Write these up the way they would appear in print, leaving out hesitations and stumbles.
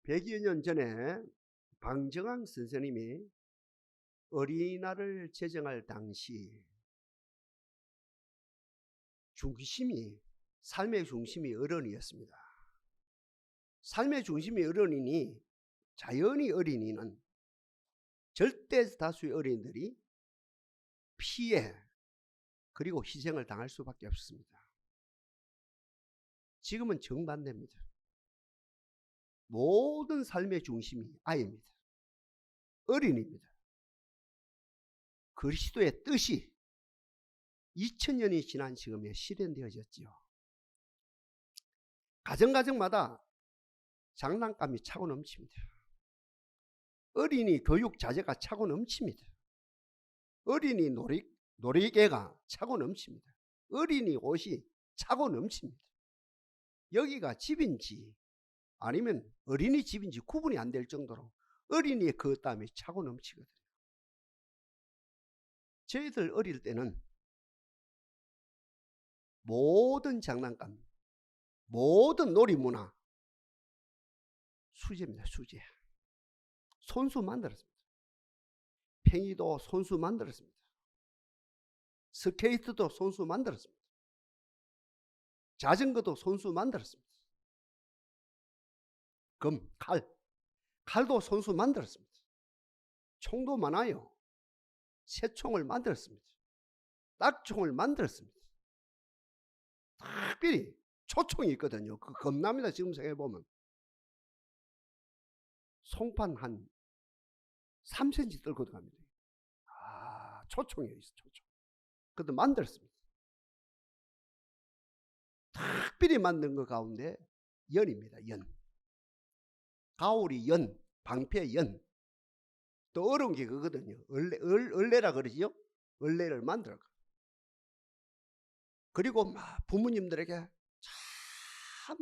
100여 년 전에 방정환 선생님이 어린이날을 제정할 당시 삶의 중심이 어른이었습니다. 삶의 중심이 어른이니 자연히 어린이는 절대 다수의 어린이들이 피해 그리고 희생을 당할 수밖에 없습니다. 지금은 정반대입니다. 모든 삶의 중심이 아이입니다. 어린이입니다. 그리스도의 뜻이 2000년이 지난 지금에 실현되어졌지요. 가정마다 장난감이 차고 넘칩니다. 어린이 교육 자재가 차고 넘칩니다. 어린이 놀이개가 차고 넘칩니다. 어린이 옷이 차고 넘칩니다. 여기가 집인지 아니면 어린이 집인지 구분이 안 될 정도로 어린이의 그 땀이 차고 넘치거든요. 저희들 어릴 때는 모든 장난감, 모든 놀이문화 수제입니다. 수제. 손수 만들었습니다. 팽이도 손수 만들었습니다. 스케이트도 손수 만들었습니다. 자전거도 손수 만들었습니다. 칼도 손수 만들었습니다. 총도 많아요. 새총을 만들었습니다. 딱총을 만들었습니다. 특별히 초총이 있거든요. 그 겁납니다. 지금 생각해보면 송판 한 3cm 떨고 들어갑니다. 초총이에요. 초총. 그것도 만들었습니다. 특별히 만든 것 가운데 연입니다. 연. 가오리 연, 방패 연. 또 어려운 게 그거거든요. 얼레라 그러지요. 얼레를 만들어. 그리고 막 부모님들에게 참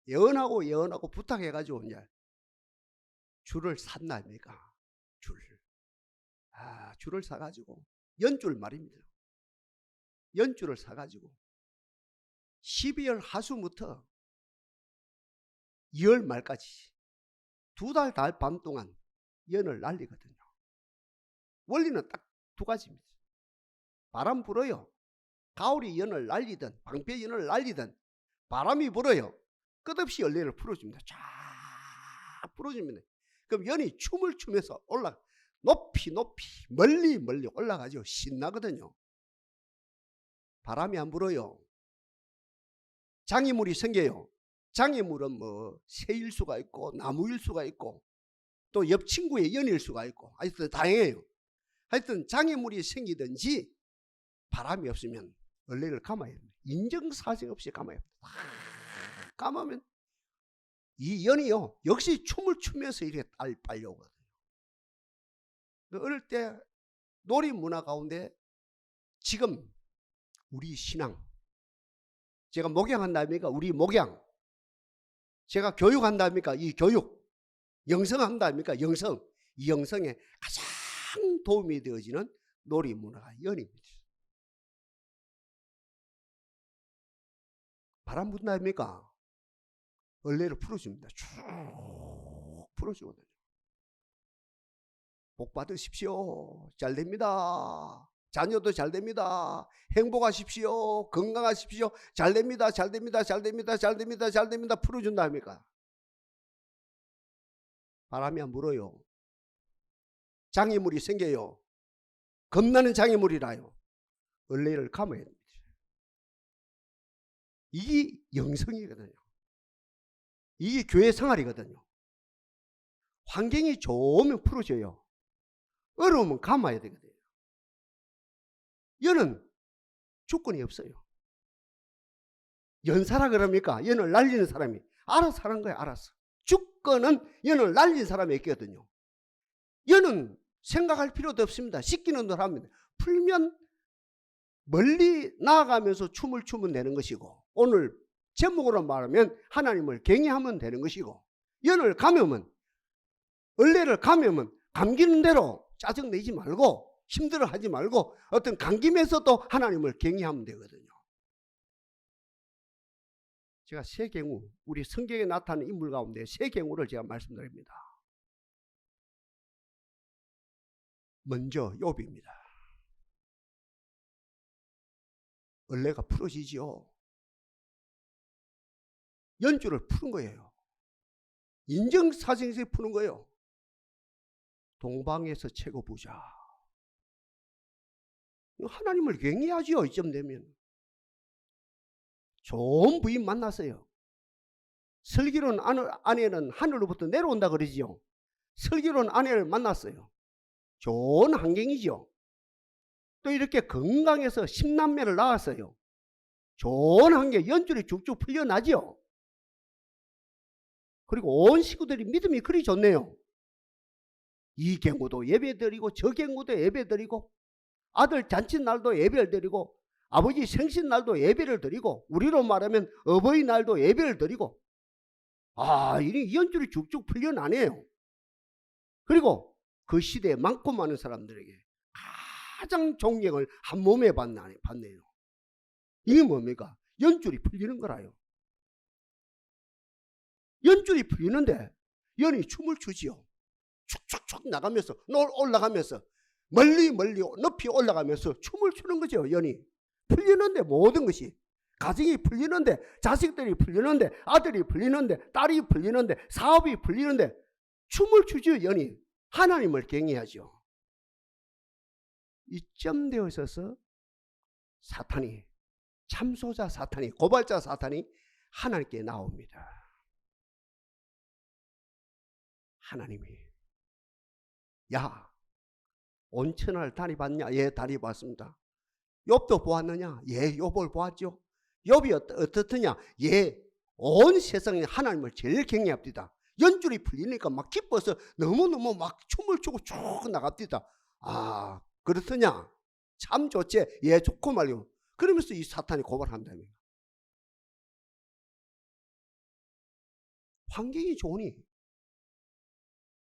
예언하고 부탁해가지고 이제 줄을 샀나 아닙니까? 줄을 사가지고 연줄 말입니다. 연줄을 사가지고 12월 하순부터 2월 말까지 2달 반 동안 연을 날리거든요. 원리는 딱 두 가지입니다. 바람 불어요. 가오리 연을 날리든 방패 연을 날리든 바람이 불어요. 끝없이 열매를 풀어줍니다. 쫙 풀어줍니다. 그럼 연이 춤을 추면서 높이 멀리 올라가죠. 신나거든요. 바람이 안 불어요. 장애물이 생겨요. 장애물은 뭐 새일 수가 있고 나무일 수가 있고 또 옆 친구의 연일 수가 있고 하여튼 다양해요. 하여튼 장애물이 생기든지 바람이 없으면 얼레를 감아야 됩니다. 인정사정 없이 감아야 됩니다. 감으면 이 연이요 역시 춤을 추면서 이렇게 빨려오거든요. 어릴 때 놀이 문화 가운데 지금 우리 신앙, 제가 목양한다니까 우리 목양, 제가 교육한다니까 이 교육, 영성한다니까 영성, 이 영성에 가장 도움이 되어지는 놀이 문화가 연입니다. 바람 분다니까 얼레를 풀어줍니다. 쭉 풀어주거든요. 복 받으십시오. 잘 됩니다. 자녀도 잘 됩니다. 행복하십시오. 건강하십시오. 잘 됩니다. 풀어준다니까. 바람이 안 불어요. 장애물이 생겨요. 겁나는 장애물이라요. 얼레를 감아야 됩니다. 이게 영성이거든요. 이게 교회 생활이거든요. 환경이 좋으면 풀어줘요. 어려우면 감아야 되거든요. 연은 주권이 없어요. 연사라 그럽니까? 연을 날리는 사람이 알아서 하는 거예요. 알아서. 주권은 연을 날린 사람이 있거든요. 연은 생각할 필요도 없습니다. 씻기는 대로 합니다. 풀면 멀리 나아가면서 춤을 추면 되는 것이고, 오늘 제목으로 말하면 하나님을 경외하면 되는 것이고, 연을 감으면, 얼레를 감으면 감기는 대로 짜증내지 말고 힘들어하지 말고 어떤 감김에서도 하나님을 경외하면 되거든요. 제가 세 경우, 우리 성경에 나타나는 인물 가운데 세 경우를 제가 말씀드립니다. 먼저 욥입니다. 얼레가 풀어지지요. 연주를 푸는 거예요. 인정사정에서 푸는 거예요. 동방에서 최고 부자. 하나님을 경외하지요. 이쯤 되면. 좋은 부인 만났어요. 슬기로운 아내는 하늘로부터 내려온다 그러지요. 슬기로운 아내를 만났어요. 좋은 환경이죠. 또 이렇게 건강해서 10남매를 낳았어요. 좋은 환경, 연줄이 쭉쭉 풀려나죠. 그리고 온 식구들이 믿음이 그리 좋네요. 이 경우도 예배드리고 저 경우도 예배드리고 아들 잔칫날도 예배를 드리고 아버지 생신날도 예배를 드리고 우리로 말하면 어버이날도 예배를 드리고 이 연줄이 쭉쭉 풀려나네요. 그리고 그 시대에 많고 많은 사람들에게 가장 존경을 한 몸에 받네요. 이게 뭡니까? 연줄이 풀리는 거라요. 연줄이 풀리는데 연이 춤을 추지요. 축축축 나가면서 올라가면서 멀리 높이 올라가면서 춤을 추는 거죠. 연이 풀리는데 모든 것이 가정이 풀리는데 자식들이 풀리는데 아들이 풀리는데 딸이 풀리는데 사업이 풀리는데 춤을 추죠. 연이 하나님을 경외하죠. 이쯤 되어 있어서 사탄이 참소자 사탄이 고발자 사탄이 하나님께 나옵니다. 하나님이 야 온천을 다녀봤냐? 예, 다녀봤습니다. 욥도 보았느냐? 예, 욥을 보았죠. 욥이 어떻더냐? 예, 온 세상에 하나님을 제일 경외합니다. 연줄이 풀리니까 막 기뻐서 너무너무 막 춤을 추고 쭉 나갑니다. 그렇더냐? 참 좋지. 예, 좋고 말이요. 그러면서 이 사탄이 고발한다며. 환경이 좋으니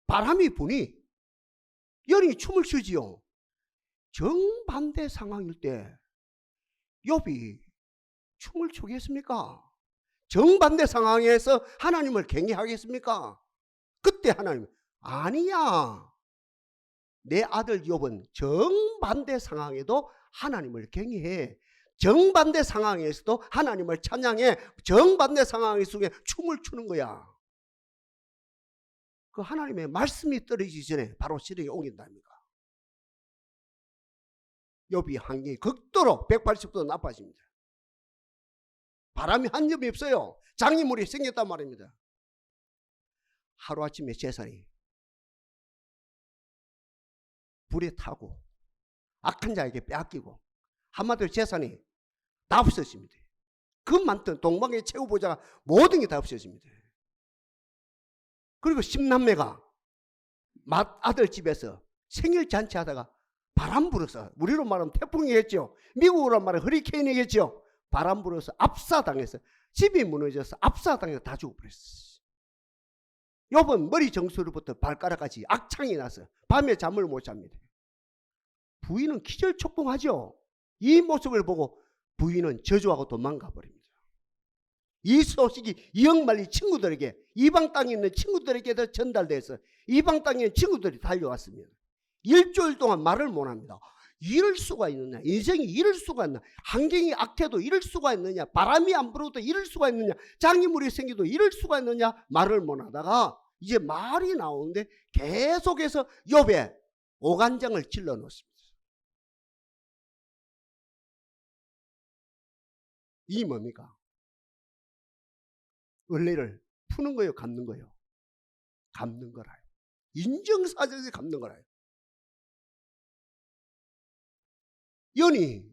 바람이 부니 연이 춤을 추지요. 정반대 상황일 때 욥이 춤을 추겠습니까? 정반대 상황에서 하나님을 경외하겠습니까? 그때 하나님 아니야. 내 아들 욥은 정반대 상황에도 하나님을 경외해. 정반대 상황에서도 하나님을 찬양해. 정반대 상황 속에 춤을 추는 거야. 그 하나님의 말씀이 떨어지기 전에 바로 실행에 옮긴답니다. 욥이 환경이 극도로 180도 나빠집니다. 바람이 한 점이 없어요. 장애물이 생겼단 말입니다. 하루아침에 재산이 불에 타고 악한 자에게 빼앗기고 한마디로 재산이 다 없어집니다. 그 많던 동방의 최고 부자가 모든 게 다 없어집니다. 그리고 10남매가 맏아들 집에서 생일 잔치하다가 바람 불어서 우리로 말하면 태풍이겠죠. 미국으로 말하면 허리케인이겠죠. 바람 불어서 압사당해서 집이 무너져서 압사당해서 다 죽어버렸어. 욥은 머리 정수로부터 발가락까지 악창이 나서 밤에 잠을 못 잡니다. 부인은 기절촉동하죠. 이 모습을 보고 부인은 저주하고 도망가 버립니다. 이 소식이 이역말리 친구들에게 이방 땅에 있는 친구들에게도 전달돼서 이방 땅에 있는 친구들이 달려왔습니다. 일주일 동안 말을 못합니다. 이럴 수가 있느냐? 인생이 이럴 수가 있느냐? 환경이 악해도 이럴 수가 있느냐? 바람이 안 불어도 이럴 수가 있느냐? 장애물이 생겨도 이럴 수가 있느냐? 말을 못하다가 이제 말이 나오는데 계속해서 욥의 오간장을 질러 놓습니다. 이 뭡니까? 원래를 푸는 거예요? 갚는 거예요? 갚는 거라요. 인정사정에서 갚는 거라요. 연이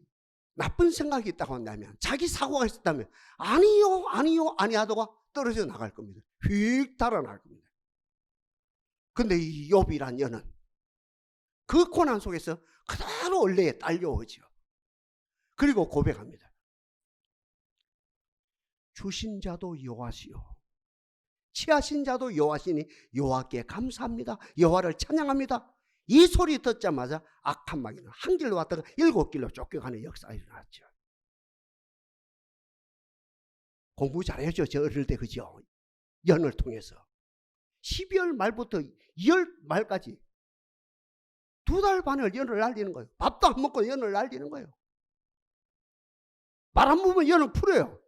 나쁜 생각이 있다고 한다면, 자기 사고가 있었다면 아니요 아니하다가 떨어져 나갈 겁니다. 휙 달아날 겁니다. 근데 이 욥이란 연은 그 고난 속에서 그대로 원래에 딸려오죠. 그리고 고백합니다. 주신 자도 여호와시요 취하신 자도 여호와시니 여호와께 감사합니다. 여호와를 찬양합니다. 이 소리 듣자마자 악한 마귀는 한 길로 왔다가 7길로 쫓겨가는 역사가 일어났죠. 공부 잘해야죠. 저 어릴 때, 그죠? 연을 통해서 12월 말부터 2월 말까지 2달 반을 연을 날리는 거예요. 밥도 안 먹고 연을 날리는 거예요. 바람 불면 연을 풀어요.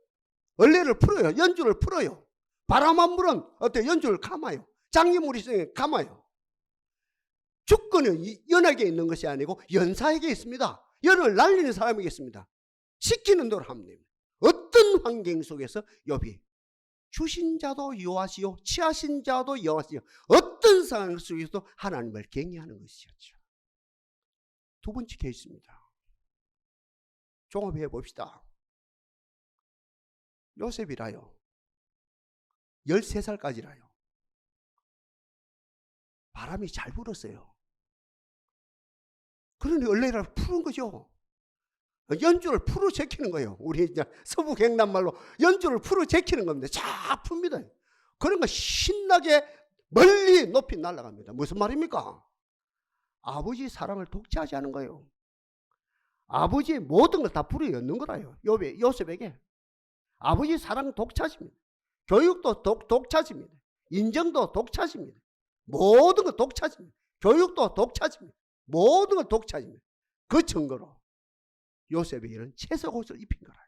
얼레를 풀어요. 연주를 풀어요. 바람 안 불면 어때? 연주를 감아요. 장기물이 있으면 감아요. 주권은 연에게 있는 것이 아니고 연사에게 있습니다. 연을 날리는 사람에게 있습니다. 시키는 대로 하면 됩니다. 어떤 환경 속에서 욥이 주신 자도 여호와시요 취하신 자도 여호와시요, 어떤 상황 속에서도 하나님을 경외하는 것이었죠. 두 번째 케이스입니다. 종합해 봅시다. 요셉이라요, 13살까지라요, 바람이 잘 불었어요. 그러니 얼레를 푸는 거죠. 연주를 풀어 제키는 거예요. 우리 이제 서부 경남말로 연주를 풀어 제키는 겁니다. 쫙 풉니다. 그런 거 신나게 멀리 높이 날아갑니다. 무슨 말입니까? 아버지 사랑을 독차지 하는 거예요. 아버지의 모든 걸 다 불어넣는 거라요. 요셉에게 아버지 사랑 독차집니다. 교육도 독차집니다. 인정도 독차집니다. 모든 걸 독차집니다. 교육도 독차집니다. 모든 걸 독차집니다. 그 증거로 요셉에게는 채석옷을 입힌 거라요.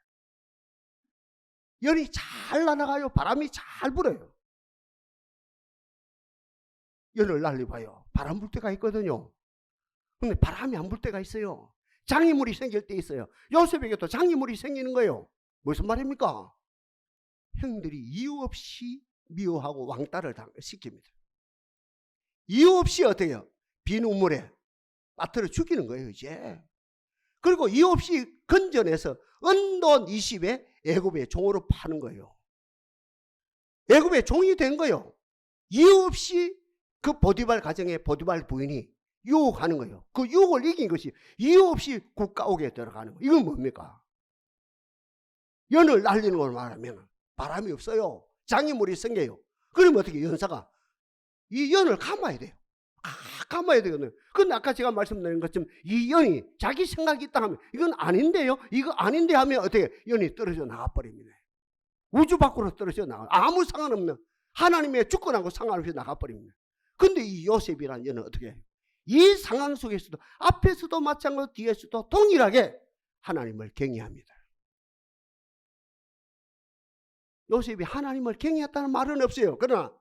연이 잘 날아가요. 바람이 잘 불어요. 연을 날려봐요. 바람 불 때가 있거든요. 근데 바람이 안 불 때가 있어요. 장애물이 생길 때 있어요. 요셉에게도 장애물이 생기는 거예요. 무슨 말입니까? 형들이 이유 없이 미워하고 왕따를 시킵니다. 이유 없이 어떻게 해요? 빈 우물에 빠뜨려 죽이는 거예요, 이제. 그리고 이유 없이 건져내서 은돈 20에 애굽의 종으로 파는 거예요. 애굽의 종이 된 거예요. 이유 없이 그 보디발 가정의 보디발 부인이 유혹하는 거예요. 그 유혹을 이긴 것이 이유 없이 국가옥에 들어가는 거예요. 이건 뭡니까? 연을 날리는 걸 말하면 바람이 없어요. 장애물이 생겨요. 그러면 어떻게 연사가 이 연을 감아야 돼요. 감아야 되거든요. 근데 아까 제가 말씀드린 것처럼 이 연이 자기 생각이 있다 하면 이건 아닌데요, 이거 아닌데 하면 어떻게 연이 떨어져 나가버립니다. 우주 밖으로 떨어져 나가, 아무 상관없는 하나님의 주권하고 상관없이 나가버립니다. 근데 이 요셉이라는 연은 어떻게 해요? 이 상황 속에서도 앞에서도 마찬가지로 뒤에서도 동일하게 하나님을 경외합니다. 요셉이 하나님을 경외했다는 말은 없어요. 그러나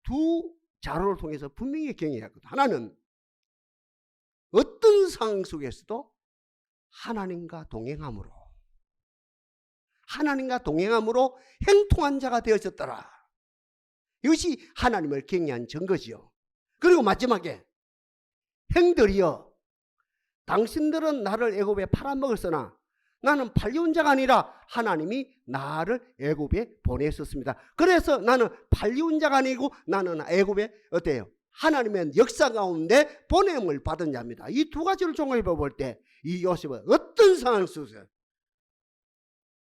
두 자료를 통해서 분명히 경외했거든. 하나는 어떤 상황 속에서도 하나님과 동행함으로 행통한 자가 되어졌더라. 이것이 하나님을 경외한 증거지요. 그리고 마지막에 형들이여, 당신들은 나를 애굽에 팔아먹었으나 나는 팔려온 자가 아니라 하나님이 나를 애굽에 보내셨습니다. 그래서 나는 팔려온 자가 아니고 나는 애굽에 어때요? 하나님의 역사 가운데 보냄을 받은 자입니다. 이 두 가지를 종합해 볼 때 이 요셉은 어떤 상황 속에서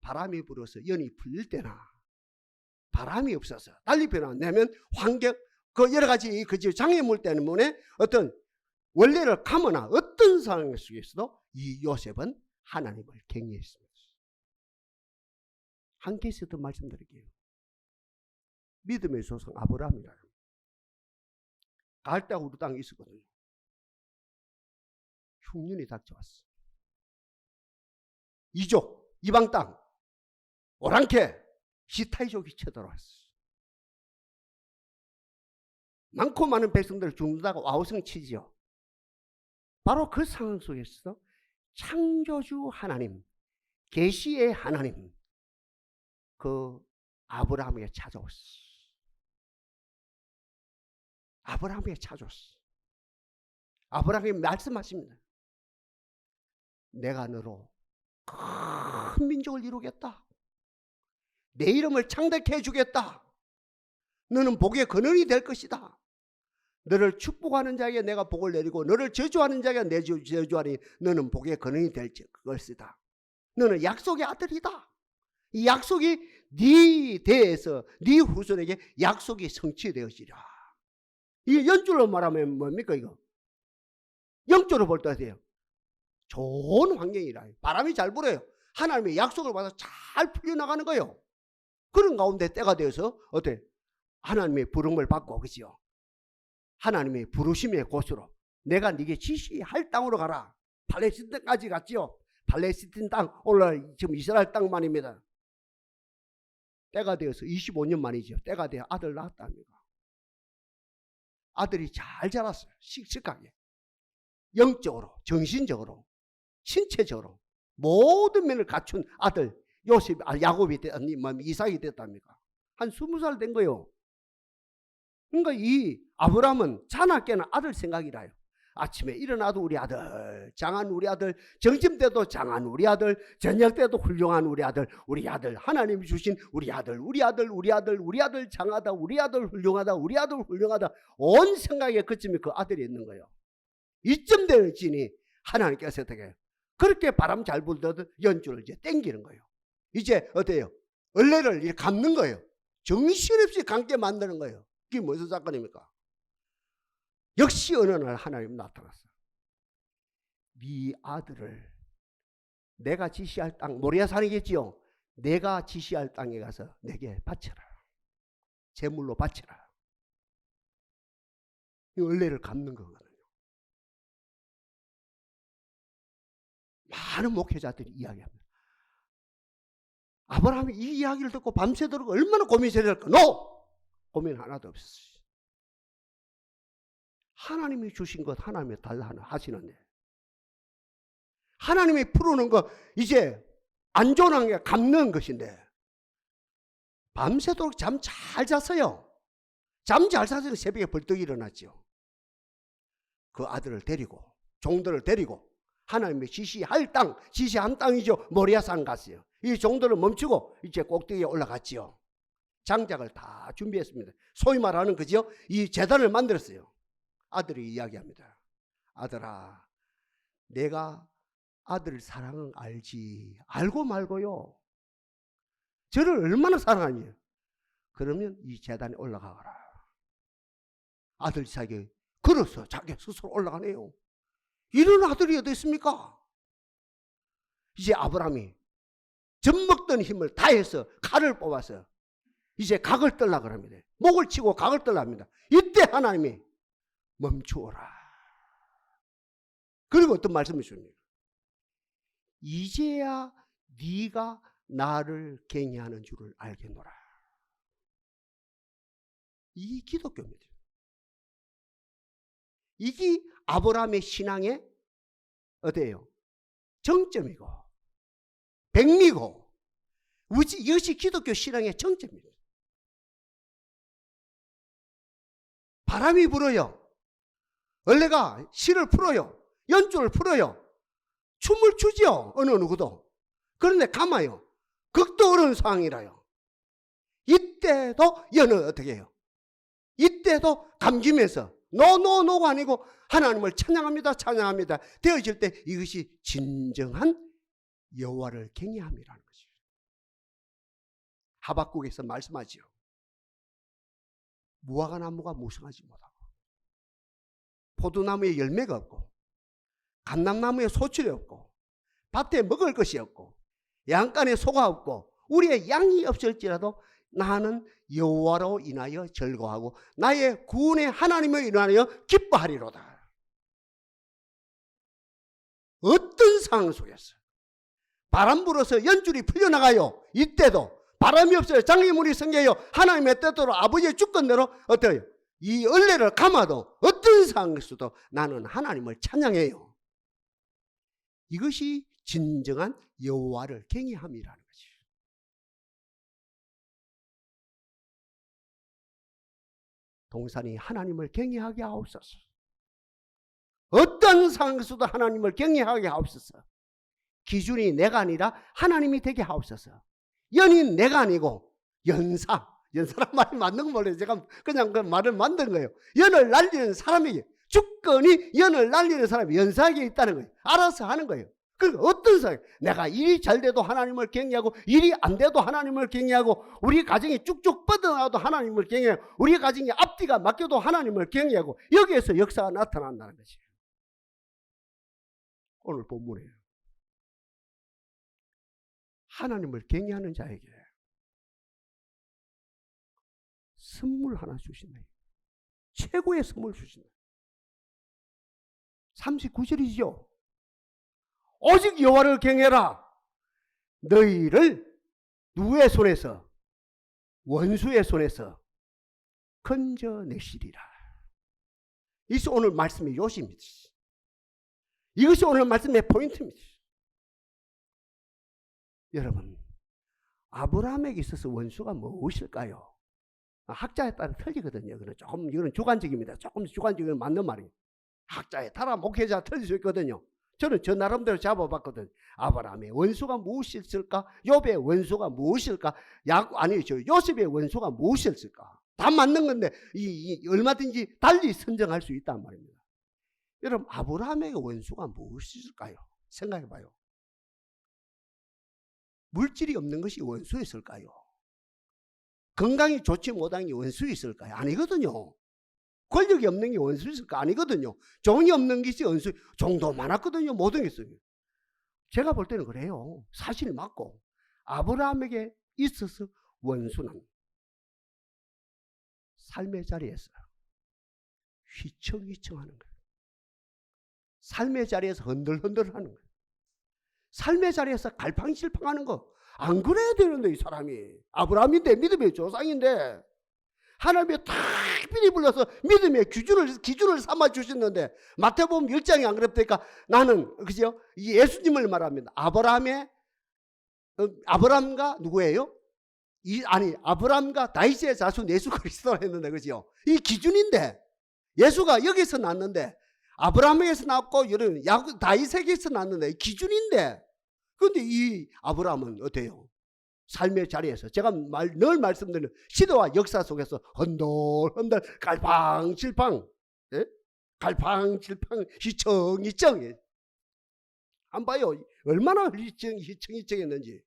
바람이 불어서 연이 풀릴 때나 바람이 없어서 난리변화 내면 환경 그 여러 가지 그 장애물 때문에 어떤 원래를 감거나 어떤 상황 속에서도 이 요셉은 하나님을 경외했습니다. 한 케이스 더 말씀드릴게요. 믿음의 조상 아브라함이라요. 갈대 우르 땅에 있었거든요. 흉년이 닥쳐왔어. 이족, 이방 땅, 오랑캐, 히타이족이 쳐들어왔어. 많고 많은 백성들을 죽는다고 아우성 치지요. 바로 그 상황 속에서 창조주 하나님, 계시의 하나님, 그 아브라함에게 찾아왔어. 아브라함에게 찾아왔어. 아브라함이 말씀하십니다. 내가 너로 큰 민족을 이루겠다. 내 이름을 창대케 해주겠다. 너는 복의 근원이 될 것이다. 너를 축복하는 자에게 내가 복을 내리고 너를 저주하는 자에게 내 저주하니 너는 복의 근원이 될 것이다. 너는 약속의 아들이다. 이 약속이 네 대에서 네 후손에게 약속이 성취되어지리라. 이게 연줄로 말하면 뭡니까 이거? 영적으로 볼 때 어때요? 좋은 환경이라. 바람이 잘 불어요. 하나님의 약속을 받아 잘 풀려나가는 거예요. 그런 가운데 때가 되어서 어때? 하나님의 부름을 받고, 그죠? 하나님의 부르심의 곳으로 내가 네게 지시할 땅으로 가라. 팔레스틴까지 갔지요. 팔레스틴 땅, 오늘 지금 이스라엘 땅 말입니다. 때가 되어서 25년 만이죠. 때가 되어 아들 낳았답니다. 아들이 잘 자랐어요. 씩씩하게. 영적으로, 정신적으로, 신체적으로 모든 면을 갖춘 아들 야곱이 됐니, 이삭이 됐답니까? 한 20살 된 거요. 그러니까 이 아브라함은 자나깨나 아들 생각이라요. 아침에 일어나도 우리 아들, 장한 우리 아들, 점심 때도 장한 우리 아들, 저녁 때도 훌륭한 우리 아들, 우리 아들, 하나님이 주신 우리 아들, 우리 아들, 우리 아들, 우리 아들 장하다, 우리 아들 훌륭하다, 우리 아들 훌륭하다. 온 생각에 그쯤에 그 아들이 있는 거예요. 이쯤 되어지니 하나님께서 어떻게 해요? 그렇게 바람 잘 불던 연주를 이제 땡기는 거예요. 이제 어때요? 얼레를 이렇게 감는 거예요. 정신없이 감게 만드는 거예요. 그게 무슨 사건입니까? 역시 어느 날 하나님 나타났어요. 네 아들을 내가 지시할 땅, 모리아산이겠지요. 내가 지시할 땅에 가서 내게 바쳐라. 제물로 바쳐라. 이 얼레를 감는 거거든요. 많은 목회자들이 이야기합니다. 아브라함이 이 이야기를 듣고 밤새도록 얼마나 고민해야 될까? 고민 하나도 없었어요. 하나님이 주신 것 하나님이 달라 하시는데, 하나님이 풀어놓은 거 이제 안전하게 갚는 것인데, 밤새도록 잠 잘 잤어요. 잠 잘 자서 새벽에 벌떡 일어났죠. 그 아들을 데리고, 종들을 데리고 하나님의 지시할 땅, 지시한 땅이죠. 모리아산 갔어요. 이 종들을 멈추고 이제 꼭대기에 올라갔지요. 장작을 다 준비했습니다. 소위 말하는 그죠? 이 제단을 만들었어요. 아들이 이야기합니다. 아들아, 내가 아들 사랑은 알지. 알고 말고요. 저를 얼마나 사랑하니? 그러면 이 제단에 올라가거라. 아들 자기 걸어서 자기 스스로 올라가네요. 이런 아들이 어디 있습니까? 이제 아브라함이 젖먹던 힘을 다해서 칼을 뽑아서 이제 각을 떨려고 합니다. 목을 치고 각을 떨려 합니다. 이때 하나님이 멈추어라. 그리고 어떤 말씀을 주십니까? 이제야 네가 나를 갱해하는 줄을 알겠노라. 이 기독교입니다. 이게 아브라함의 신앙의 어때요? 정점이고 백미고 이것이 기독교 신앙의 정점입니다. 바람이 불어요. 얼레가 실을 풀어요. 연주를 풀어요. 춤을 추죠. 어느 누구도. 그런데 감아요. 극도 어려운 상황이라요. 이때도 연은 어떻게 해요? 이때도 감기면서 노가 아니고 하나님을 찬양합니다. 찬양합니다. 되어질 때 이것이 진정한 여호와를 경외함이라는 것이죠. 하박국에서 말씀하지요. 무화과나무가 무성하지 못하고 포도나무에 열매가 없고 감람나무에 소출이 없고 밭에 먹을 것이 없고 양간에 소가 없고 우리의 양이 없을지라도 나는 여호와로 인하여 즐거워하고 나의 구원의 하나님을 인하여 기뻐하리로다. 어떤 상황 속에서 바람 불어서 연줄이 풀려나가요. 이때도 바람이 없어요. 장애물이 생겨요. 하나님의 뜻대로 아버지의 주권대로 어때요? 이 얼레를 감아도 어떤 상황에서도 나는 하나님을 찬양해요. 이것이 진정한 여호와를 경외함이라는 것이에요. 동산이 하나님을 경외하게 하옵소서. 어떤 상황에서도 하나님을 경외하게 하옵소서. 기준이 내가 아니라 하나님이 되게 하옵소서. 연인 내가 아니고 연사란 말이 맞는 건 몰라요. 제가 그냥 그 말을 만든 거예요. 연을 날리는 사람에게, 주권이 연을 날리는 사람이 연사에게 있다는 거예요. 알아서 하는 거예요. 그러니까 어떤 사람, 내가 일이 잘 돼도 하나님을 경외하고 일이 안 돼도 하나님을 경외하고 우리 가정이 쭉쭉 뻗어나가도 하나님을 경외하고 우리 가정이 앞뒤가 맡겨도 하나님을 경외하고 여기에서 역사가 나타난다는 것이에요. 오늘 본문이에요. 하나님을 경외하는 자에게 선물 하나 주신다. 최고의 선물 주신다. 39절이죠. 오직 여호와를 경외하라. 너희를 누구의 손에서? 원수의 손에서 건져내시리라. 이것이 오늘 말씀의 요지입니다. 이것이 오늘 말씀의 포인트입니다. 여러분, 아브라함에게 있어서 원수가 무엇일까요? 학자에 따라 틀리거든요. 이거는 주관적입니다. 조금 주관적인 맞는 말이에요. 학자에 따라 목회자 틀릴 수 있거든요. 저는 저 나름대로 잡아봤거든요. 아브라함의 원수가 무엇일까? 욥의 원수가 무엇일까? 요셉의 원수가 무엇일까? 다 맞는 건데 얼마든지 달리 선정할 수 있단 말입니다. 여러분, 아브라함의 원수가 무엇일까요? 생각해봐요. 물질이 없는 것이 원수였을까요? 건강이 좋지 못한 게 원수였을까요? 아니거든요. 권력이 없는 게 원수였을까? 아니거든요. 종이 없는 것이 원수. 종도 많았거든요. 모든 게 있어요. 제가 볼 때는 그래요. 사실이 맞고, 아브라함에게 있어서 원수는 삶의 자리에서 휘청휘청하는 거예요. 삶의 자리에서 흔들흔들하는 거예요. 삶의 자리에서 갈팡질팡하는 거. 안 그래야 되는데, 이 사람이 아브라함인데, 믿음의 조상인데, 하나님이 특별히 불러서 믿음의 기준을 삼아 주셨는데, 마태복음 1장이 안 그랬다니까. 나는 그죠? 예수님을 말합니다. 아브라함과 누구예요? 아브라함과 다윗의 자손 예수 그리스도라 했는데, 그죠? 이 기준인데, 예수가 여기서 났는데, 아브라함에게서 났고 다윗에게서 났는데 기준인데, 그런데 이 아브라함은 어때요? 삶의 자리에서 제가 늘 말씀드리는 시대와 역사 속에서 흔들흔들 갈팡질팡, 예? 갈팡질팡 휘청휘청. 안 봐요? 얼마나 휘청휘청했는지.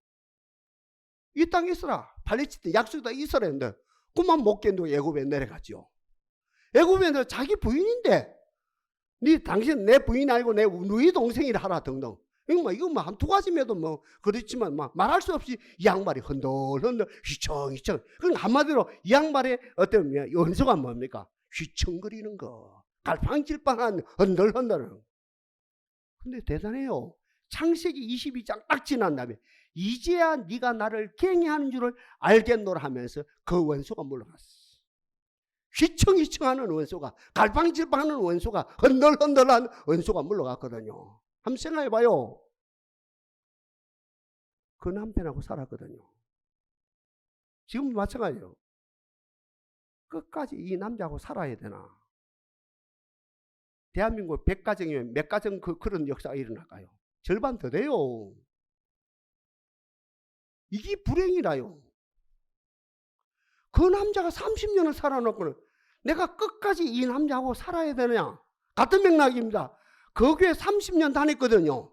이 땅에 있어라. 팔레스타인 약속이 다 있어라 했는데 그만 못 견디고 애굽에 내려갔죠. 애굽에 내려 자기 부인인데, 당신 내 부인 알고 내 누이 동생이라 하라 등등. 이거 한 두 가지면도 그렇지만 말할 수 없이 이 양말이 흔들흔들 휘청휘청. 그럼 한마디로 이 양말의 어떤 원수가 뭡니까? 휘청거리는 거, 갈팡질팡한 흔들흔들. 근데 대단해요. 창세기 22장 딱 지난 다음에 이제야 네가 나를 경외하는 줄을 알겠노라 하면서 그 원수가 물러갔어. 휘청휘청하는 원수가, 갈팡질팡하는 원수가, 흔들흔들한 원수가 물러갔거든요. 한번 생각해봐요. 그 남편하고 살았거든요. 지금도 마찬가지예요. 끝까지 이 남자하고 살아야 되나? 대한민국 100가정이면 몇 가정 그런 역사가 일어날까요? 절반 더 돼요. 이게 불행이라요. 그 남자가 30년을 살아놓고는 내가 끝까지 이 남자하고 살아야 되느냐? 같은 맥락입니다. 그 교회 30년 다녔거든요.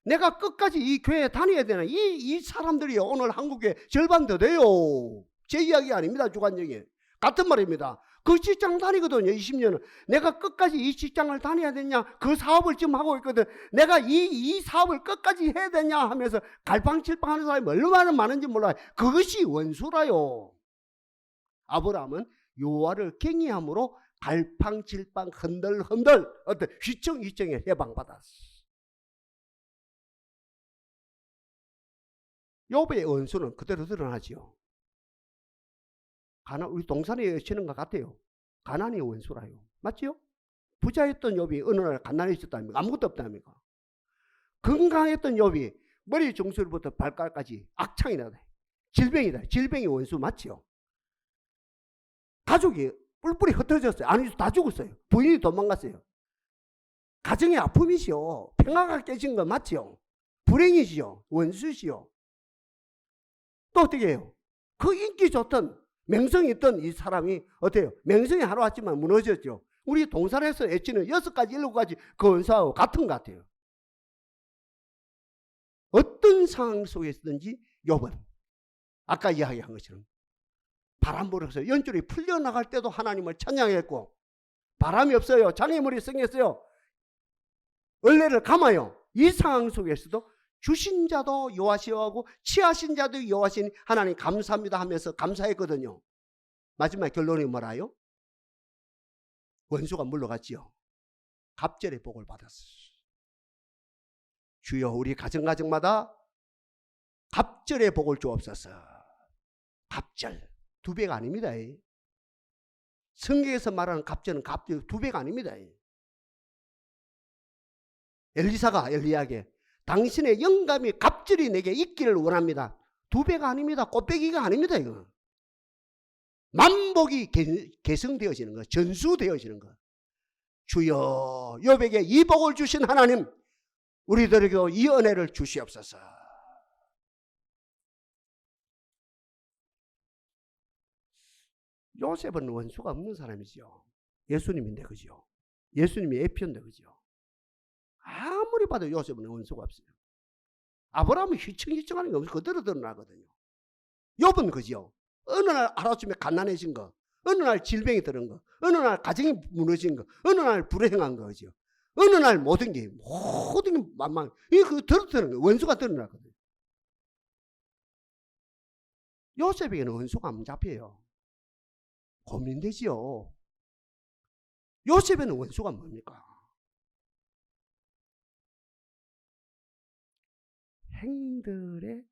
내가 끝까지 이 교회에 다녀야 되나? 이 사람들이 오늘 한국에 절반 더 돼요. 제 이야기 아닙니다. 주관적인. 같은 말입니다. 그 직장 다니거든요. 20년을. 내가 끝까지 이 직장을 다녀야 되냐? 그 사업을 지금 하고 있거든. 내가 이 사업을 끝까지 해야 되냐? 하면서 갈팡질팡하는 사람이 얼마나 많은지 몰라요. 그것이 원수라요. 아브라함은 여호와를 경외함으로 갈팡질팡 흔들흔들 어떤 휘청휘청에 해방받았어. 욥의 원수는 그대로 드러나지요. 우리 동산에 치는 것 같아요. 가난이 원수라요. 맞죠? 부자였던 욥이 어느 날 가난해졌다니까. 아무것도 없다니까. 건강했던 욥이 머리 중술부터 발가락까지 악창이 나다. 질병이다. 질병이 원수 맞죠? 가족이 뿔뿔이 흩어졌어요. 아니, 다 죽었어요. 부인이 도망갔어요. 가정의 아픔이시요. 평화가 깨진 거 맞죠? 불행이시요. 원수시요. 또 어떻게 해요? 그 인기 좋던 명성이 있던 이 사람이 어때요? 명성이 하루아침에 무너졌죠. 우리 동산에서 애치는 6가지 7가지 그 원수하고 같은 것 같아요. 어떤 상황 속에서든지 욥은 아까 이야기한 것처럼 바람 불어서 연줄이 풀려나갈 때도 하나님을 찬양했고, 바람이 없어요. 장애물이 생겼어요. 얼레를 감아요. 이 상황 속에서도 주신 자도 여호와시오 하고 취하신 자도 여호와시니 하나님 감사합니다 하면서 감사했거든요. 마지막 결론이 뭐라요? 원수가 물러갔지요. 갑절의 복을 받았어요. 주여 우리 가정마다 갑절의 복을 주옵소서. 갑절 2배가 아닙니다. 성경에서 말하는 갑절은 갑절 2배가 아닙니다. 엘리사가 엘리야에게 당신의 영감이 갑절이 내게 있기를 원합니다. 2배가 아닙니다. 꽃배기가 아닙니다. 이거 만복이 계승되어지는 거, 전수되어지는 거. 주여 욥에게 이 복을 주신 하나님, 우리들에게 이 은혜를 주시옵소서. 요셉은 원수가 없는 사람이죠. 예수님인데, 그죠? 예수님이 애편데, 그죠? 아무리 봐도 요셉은 원수가 없어요. 아브라함은 휘청휘청하는 게 없어. 그대로 드러나거든요. 욥은 그죠? 어느 날 하루아침에 갓난해진 거, 어느 날 질병이 들은 거, 어느 날 가정이 무너진 거, 어느 날 불행한 거죠. 어느 날 모든 게 만망. 이거 드러나는 거, 원수가 드러나거든요. 요셉에게는 원수가 안 잡혀요. 고민되지요. 요셉에는 원수가 뭡니까? 행들의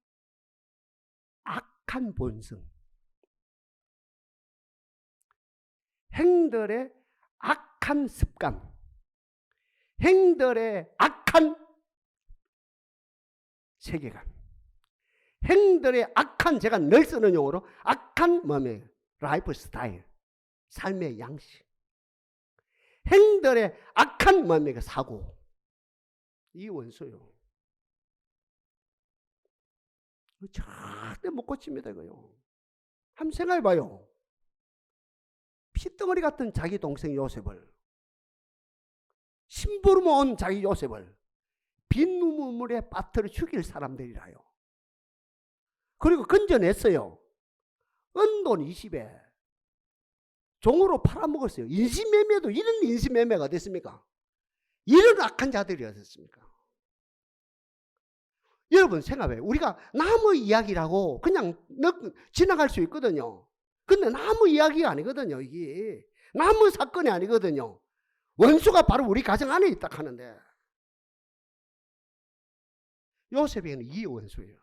악한 본성, 행들의 악한 습관, 행들의 악한 세계관, 행들의 악한, 제가 늘 쓰는 용어로 악한 뭐예요? 라이프 스타일, 삶의 양식, 행들의 악한 뭐예요? 사고. 이 원수요. 절대 못 고칩니다. 이거요. 한번 생각해봐요. 피덩어리 같은 자기 동생 요셉을, 심부름 온 자기 요셉을 빈 눈물에 빠뜨려 죽일 사람들이라요. 그리고 건져냈어요. 은돈 20에 종으로 팔아먹었어요. 인신매매도 이런 인신매매가 됐습니까? 이런 악한 자들이 어딨습니까? 여러분 생각해요. 우리가 남의 이야기라고 그냥 지나갈 수 있거든요. 근데 남의 이야기가 아니거든요. 이게 남의 사건이 아니거든요. 원수가 바로 우리 가정 안에 있다 하는데, 요셉에게는 이 원수예요.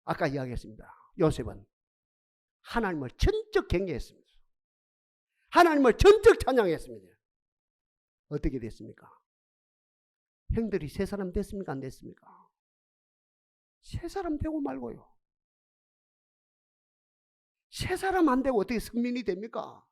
아까 이야기했습니다. 요셉은 하나님을 전적 경외했습니다. 하나님을 전적 찬양했습니다. 어떻게 됐습니까? 형들이 세 사람 됐습니까? 안 됐습니까? 세 사람 되고 말고요. 세 사람 안 되고 어떻게 선민이 됩니까?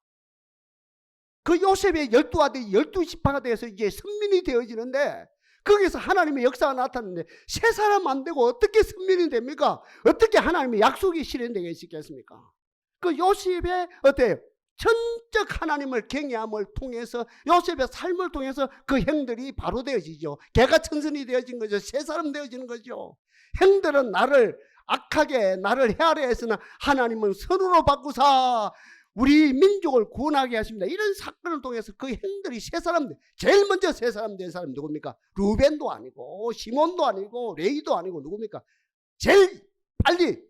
그 요셉의 12아들이 12지파가 되어서 이제 선민이 되어지는데, 거기서 하나님의 역사가 나타났는데 세 사람 안 되고 어떻게 선민이 됩니까? 어떻게 하나님의 약속이 실현되게 있겠습니까? 그 요셉의 어때요? 전적 하나님을 경외함을 통해서, 요셉의 삶을 통해서 그 형들이 바로 되어지죠. 개가천선이 되어진 거죠. 새 사람 되어지는 거죠. 형들은 나를 악하게 나를 헤아려 했으나 하나님은 선으로 바꾸사 우리 민족을 구원하게 하십니다. 이런 사건을 통해서 그 형들이 세 사람, 제일 먼저 세 사람 된 사람이 누굽니까? 루벤도 아니고 시몬도 아니고 레이도 아니고 누굽니까? 제일 빨리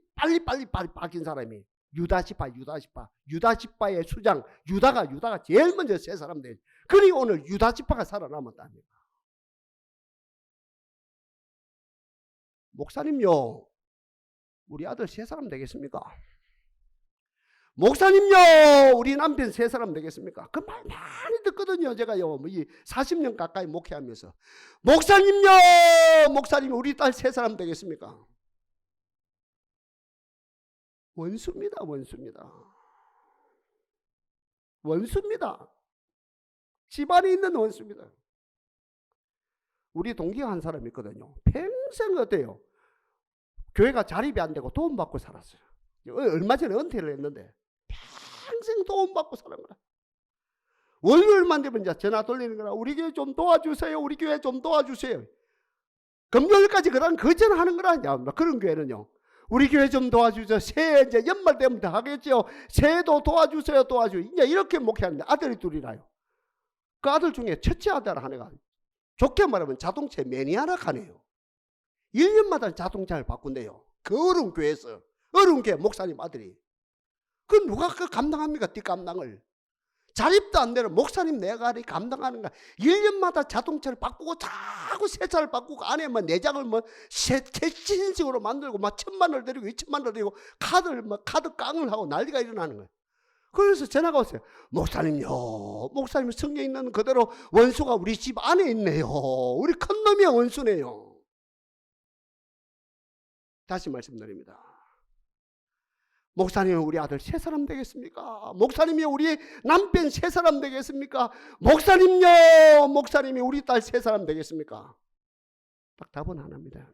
바뀐 사람이 유다지파의 수장 유다가 제일 먼저 세 사람 돼. 그리고 오늘 유다지파가 살아남았답니다. 목사님요, 우리 아들 세 사람 되겠습니까? 목사님요, 우리 남편 세 사람 되겠습니까? 그 말 많이 듣거든요. 제가요, 40년 가까이 목회하면서. 목사님요, 목사님 우리 딸 세 사람 되겠습니까? 원수입니다. 원수입니다. 집안에 있는 원수입니다. 우리 동기가 한 사람이 있거든요. 평생 어때요? 교회가 자립이 안 되고 도움 받고 살았어요. 얼마 전에 은퇴를 했는데 평생 도움 받고 사는 거라. 월요일만 되면 이제 전화 돌리는 거라. 우리 교회 좀 도와주세요. 우리 교회 좀 도와주세요. 금요일까지 그런 거절하는 거라. 그런 교회는요. 우리 교회 좀 도와주세요. 새해 이제 연말 되면 다 하겠죠. 새해도 도와주세요. 이제 이렇게 목회하는데 아들이 둘이라요. 그 아들 중에 첫째 아들 하나가 좋게 말하면 자동차 매니아라 하네요. 1년마다 자동차를 바꾼대요. 그 어려운 교회에서. 어려운 게 목사님 아들이. 그 누가 그 감당합니까? 뒷감당을. 자립도 안 되는 목사님 내가리 감당하는가. 1년마다 자동차를 바꾸고 자꾸 새 차를 바꾸고 안에 뭐 내장을 뭐 최신식으로 만들고 막 1,000만 원을 드리고 2,000만 원을 드리고 카드를 뭐 카드 깡을 하고 난리가 일어나는 거예요. 그래서 전화가 왔어요. 목사님요, 목사님 성경에 있는 그대로 원수가 우리 집 안에 있네요. 우리 큰 놈이 원수네요. 다시 말씀드립니다. 목사님이 우리 아들 세 사람 되겠습니까? 목사님이 우리 남편 세 사람 되겠습니까? 목사님요, 목사님이 우리 딸 세 사람 되겠습니까? 딱 답은 하나입니다.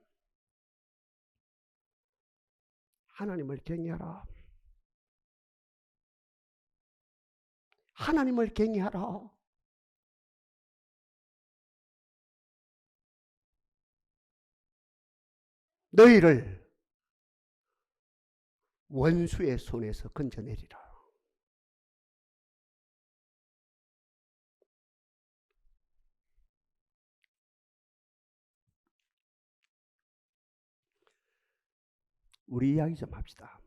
하나님을 경외하라. 하나님을 경외하라. 너희를 원수의 손에서 건져내리라. 우리 이야기 좀 합시다.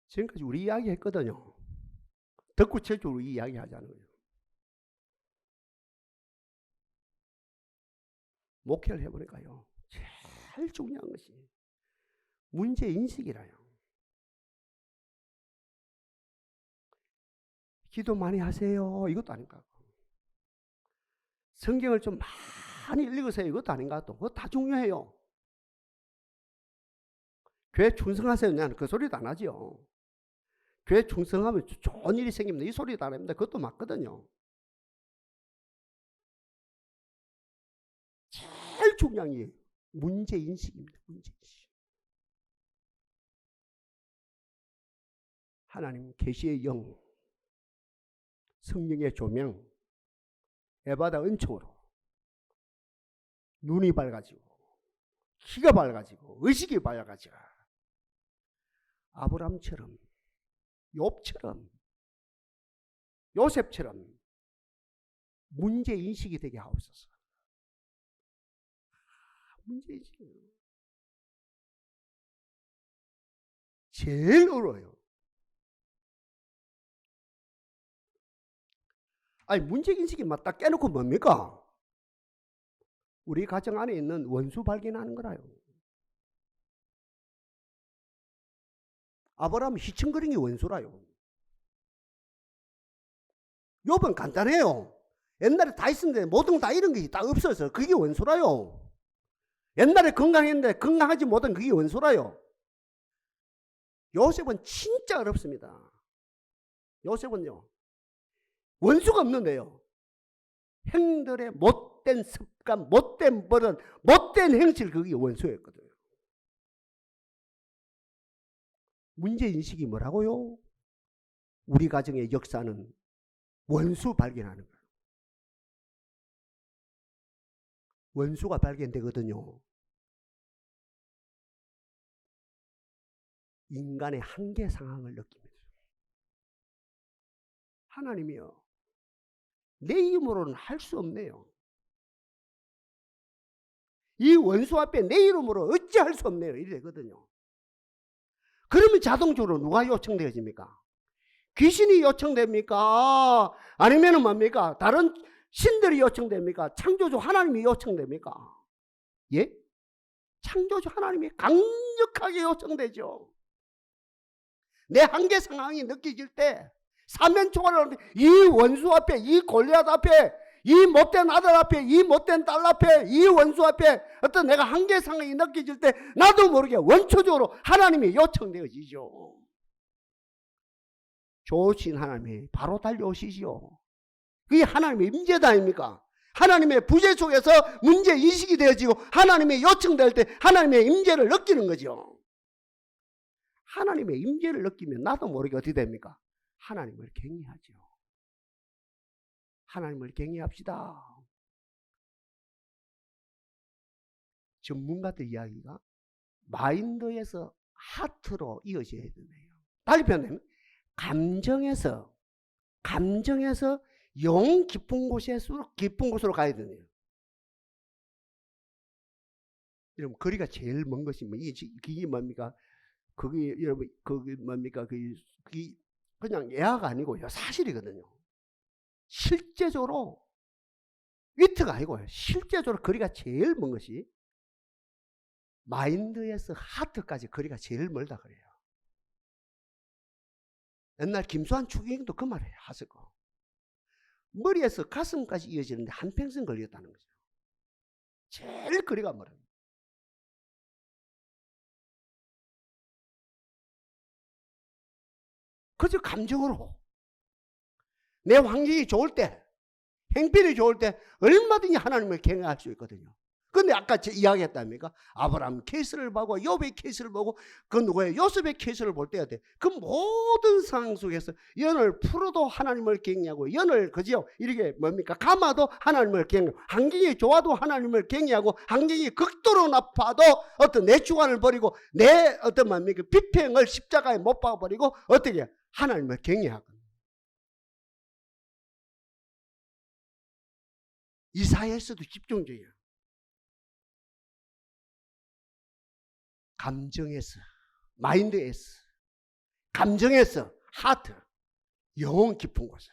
지금까지 우리 이야기 했거든요. 덕구체적으로 이야기 하자는 거예요. 목회를 해보니까요, 제일 중요한 것이 문제인식이라요. 기도 많이 하세요, 이것도 아닌가. 성경을 좀 많이 읽으세요, 이것도 아닌가. 또 그거 다 중요해요. 교회 충성하세요, 나는 그 소리도 안 하죠. 교회 충성하면 좋은 일이 생깁니다, 이 소리도 안 합니다. 그것도 맞거든요. 제일 중요한 게 문제인식입니다. 문제인식. 하나님 계시의 영, 성령의 조명, 에바다 은총으로 눈이 밝아지고 키가 밝아지고 의식이 밝아지고 아브람처럼, 욥처럼, 요셉처럼 문제인식이 되게 하옵소서. 문제인식이에요. 제일 어려워요. 아니, 문제인식이 맞다 깨놓고 뭡니까? 우리 가정 안에 있는 원수 발견하는 거라요. 아브라함 희청거리는 게 원수라요. 욥은 간단해요. 옛날에 다 있었는데 모든 다 이런 게 다 없어서 그게 원수라요. 옛날에 건강했는데 건강하지 못한 그게 원수라요. 요셉은 진짜 어렵습니다. 요셉은요, 원수가 없는데요, 형들의 못된 습관, 못된 버릇, 못된 행실, 그게 원수였거든요. 문제인식이 뭐라고요? 우리 가정의 역사는 원수 발견하는 거예요. 원수가 발견되거든요. 인간의 한계 상황을 느낍니다. 하나님이요, 내 힘으로는 할 수 없네요. 이 원수 앞에 내 이름으로 어찌할 수 없네요. 이래거든요. 그러면 자동적으로 누가 요청되어집니까? 귀신이 요청됩니까? 아니면 뭡니까? 다른 신들이 요청됩니까? 창조주 하나님이 요청됩니까? 예? 창조주 하나님이 강력하게 요청되죠. 내 한계 상황이 느껴질 때 사면초가를 이 원수 앞에, 이 골리앗 앞에, 이 못된 아들 앞에, 이 못된 딸 앞에, 이 원수 앞에 어떤 내가 한계 상황이 느껴질 때 나도 모르게 원초적으로 하나님이 요청되어지죠. 좋으신 하나님이 바로 달려오시지요. 그게 하나님의 임재다 아닙니까? 하나님의 부재 속에서 문제인식이 되어지고 하나님의 요청될 때 하나님의 임재를 느끼는 거죠. 하나님의 임재를 느끼면 나도 모르게 어떻게 됩니까? 하나님을 경외하죠. 하나님을 경외합시다. 전문가들 이야기가 마인드에서 하트로 이어져야 되네요. 다시 표현하면 감정에서 영 깊은 곳으로 가야 되네요. 여러분 거리가 제일 먼 것이 뭐 이게 뭡니까? 그게 여러분 그게 뭡니까? 그게 그냥 예화가 아니고요, 사실이거든요. 실제적으로 위트가 아니고요, 실제적으로 거리가 제일 먼 것이 마인드에서 하트까지 거리가 제일 멀다 그래요. 옛날 김수환 추기경도 그 말을 하실 거. 머리에서 가슴까지 이어지는데 한평생 걸렸다는 거죠. 제일 거리가 멀어요. 그저 감정으로 내 환경이 좋을 때, 행편이 좋을 때 얼마든지 하나님을 경외할 수 있거든요. 근데 아까 이야기했답니까? 아브라함 케이스를 보고 욥의 케이스를 보고 그 누구예요? 요셉의 케이스를 볼 때야 돼. 그 모든 상황 속에서 연을 풀어도 하나님을 경외하고, 연을 그지요 이렇게 뭡니까? 감아도 하나님을 경외하고, 환경이 좋아도 하나님을 경외하고, 환경이 극도로 나빠도 어떤 내 주관을 버리고 내 어떤 뭡니까? 비평을 십자가에 못 박아버리고 어떻게 하나님을 경외하고. 이사야에서도 집중적이에요. 감정에서, 마인드에서, 감정에서, 하트, 영혼 깊은 곳에서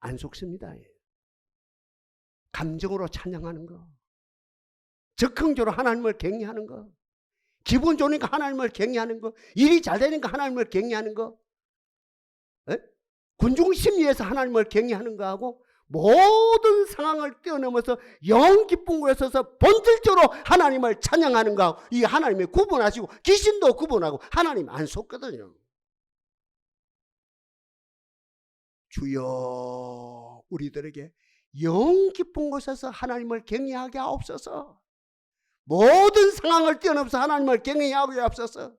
안 속습니다. 감정으로 찬양하는 거, 적극적으로 하나님을 경외하는 거, 기분 좋으니까 하나님을 경외하는 거, 일이 잘 되니까 하나님을 경외하는 거, 군중심리에서 하나님을 경외하는 거하고 모든 상황을 뛰어넘어서 영 깊은 곳에 서서 본질적으로 하나님을 찬양하는 거하고, 이 하나님이 구분하시고 귀신도 구분하고 하나님 안 속거든요. 주여 우리들에게 영 깊은 곳에서 하나님을 경외하게 하옵소서. 모든 상황을 뛰어넘어서 하나님을 경외하게 하옵소서.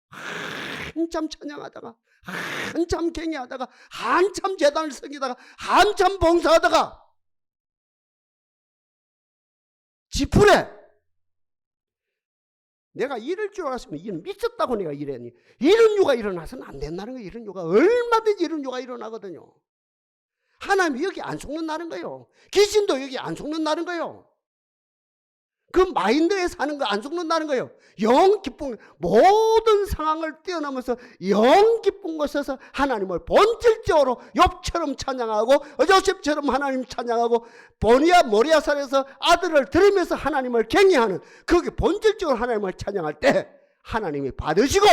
한참 찬양하다가, 한참 경외하다가, 한참 제단을 섬기다가, 한참 봉사하다가 지푸레 내가 이럴 줄 알았으면 이는 미쳤다고 내가 이랬니. 이런 유가 일어나서는 안 된다는 거예요. 이런 유가 얼마든지 이런 유가 일어나거든요. 하나님이 여기 안 속는다는 거예요. 귀신도 여기 안 속는다는 거예요. 그 마인드에 사는 거 안 속는다는 거예요. 영 깊은, 모든 상황을 뛰어넘어서 영 깊은 곳에서 하나님을 본질적으로 욥처럼 찬양하고, 요셉처럼 하나님 찬양하고, 보니아 모리아산에서 아들을 들으면서 하나님을 경외하는, 그게 본질적으로 하나님을 찬양할 때 하나님이 받으시고,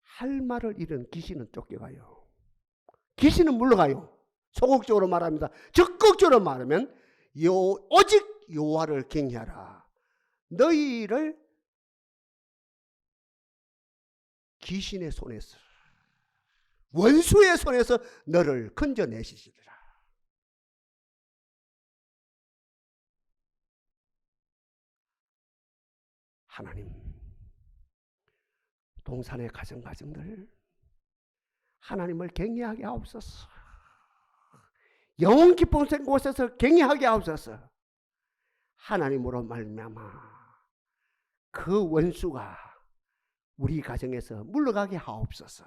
할 말을 잃은 귀신은 쫓겨가요. 귀신은 물러가요. 소극적으로 말합니다. 적극적으로 말하면 오직 여호와를 경외하라. 너희를 귀신의 손에서, 원수의 손에서 너를 건져내시리라. 하나님, 동산의 가정들 하나님을 경외하게 하옵소서. 영혼 깊은 곳에서 경외하게 하옵소서. 하나님으로 말미암아 그 원수가 우리 가정에서 물러가게 하옵소서.